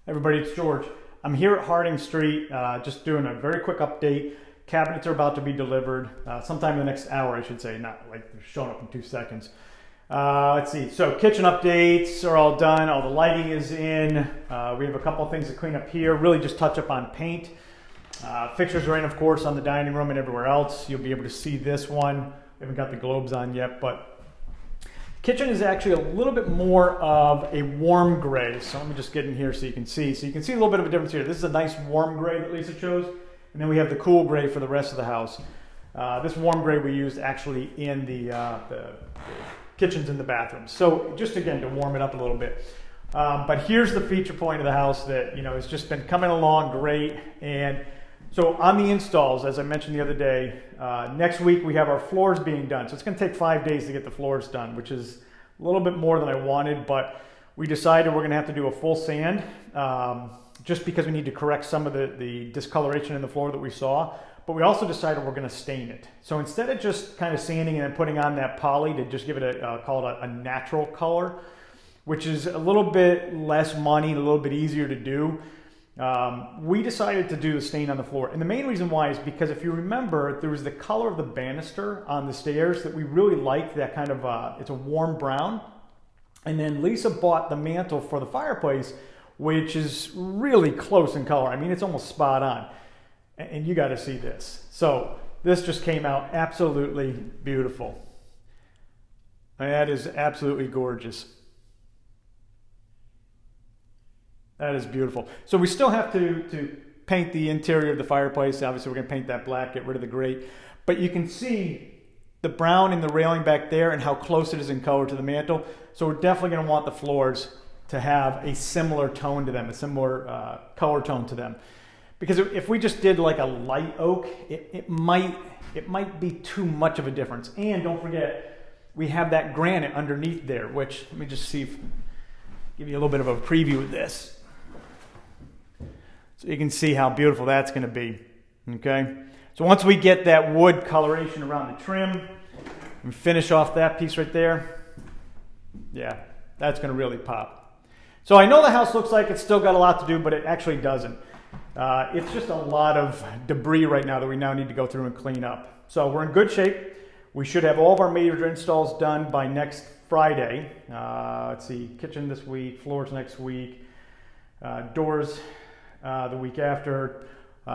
Everybody, it's George. I'm here at Harding Street, just doing a very quick update. Cabinets are about to be delivered sometime in the next hour, I should say, not like they're showing up in 2 seconds. Let's see, so kitchen updates are all done, all the lighting is in. We have a couple of things to clean up here, really just touch up on paint. Fixtures are in, of course, on the dining room and everywhere else. You'll be able to see this one. We haven't got the globes on yet, but kitchen is actually a little bit more of a warm gray. So let me just get in here so you can see. So you can see a little bit of a difference here. This is a nice warm gray that Lisa chose. And then we have the cool gray for the rest of the house. This warm gray we used actually in the kitchens and the bathrooms. So just again, to warm it up a little bit. But here's the feature point of the house that, you know, has just been coming along great. And so on the installs, as I mentioned the other day, next week we have our floors being done. So it's going to take 5 days to get the floors done, which is a little bit more than I wanted, but we decided we're going to have to do a full sand just because we need to correct some of the discoloration in the floor that we saw. But we also decided we're going to stain it. So instead of just kind of sanding and then putting on that poly to just give it call it a natural color, which is a little bit less money and a little bit easier to do, we decided to do the stain on the floor. And the main reason why is because if you remember, there was the color of the banister on the stairs that we really liked, that kind of, it's a warm brown. And then Lisa bought the mantle for the fireplace, which is really close in color. I mean, it's almost spot on. And you got to see this. So this just came out absolutely beautiful. And that is absolutely gorgeous. That is beautiful. So we still have to paint the interior of the fireplace. Obviously, we're going to paint that black, get rid of the grate. But you can see the brown in the railing back there and how close it is in color to the mantle. So we're definitely going to want the floors to have a similar tone to them, a similar color tone to them. Because if we just did like a light oak, it might be too much of a difference. And don't forget, we have that granite underneath there, which, let me just see if, give you a little bit of a preview of this. So you can see how beautiful that's going to be, okay? So once we get that wood coloration around the trim and finish off that piece right there, yeah, that's going to really pop. So I know the house looks like it's still got a lot to do, but it actually doesn't. It's just a lot of debris right now that we now need to go through and clean up. So we're in good shape. We should have all of our major installs done by next Friday. Let's see, kitchen this week, floors next week, doors the week after,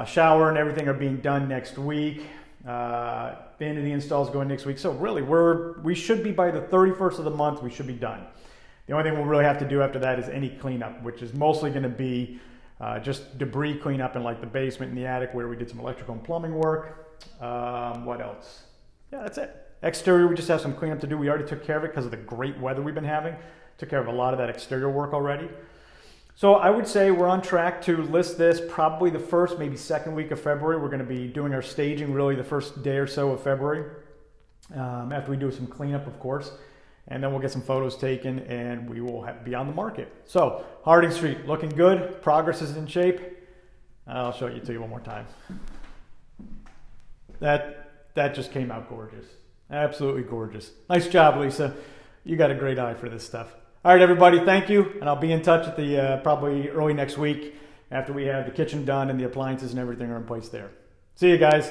shower and everything are being done next week. Vanity installs going next week. So really, we should be by the 31st of the month, we should be done. The only thing we'll really have to do after that is any cleanup, which is mostly going to be just debris cleanup in like the basement and the attic where we did some electrical and plumbing work. What else? Yeah, that's it. Exterior, we just have some cleanup to do. We already took care of it because of the great weather we've been having. Took care of a lot of that exterior work already. So I would say we're on track to list this probably the first, maybe second week of February. We're going to be doing our staging really the first day or so of February, after we do some cleanup, of course. And then we'll get some photos taken and we will be on the market. So Harding Street, looking good. Progress is in shape. I'll show it to you one more time. That just came out gorgeous. Absolutely gorgeous. Nice job, Lisa. You got a great eye for this stuff. All right, everybody, thank you. And I'll be in touch at the probably early next week after we have the kitchen done and the appliances and everything are in place there. See you guys.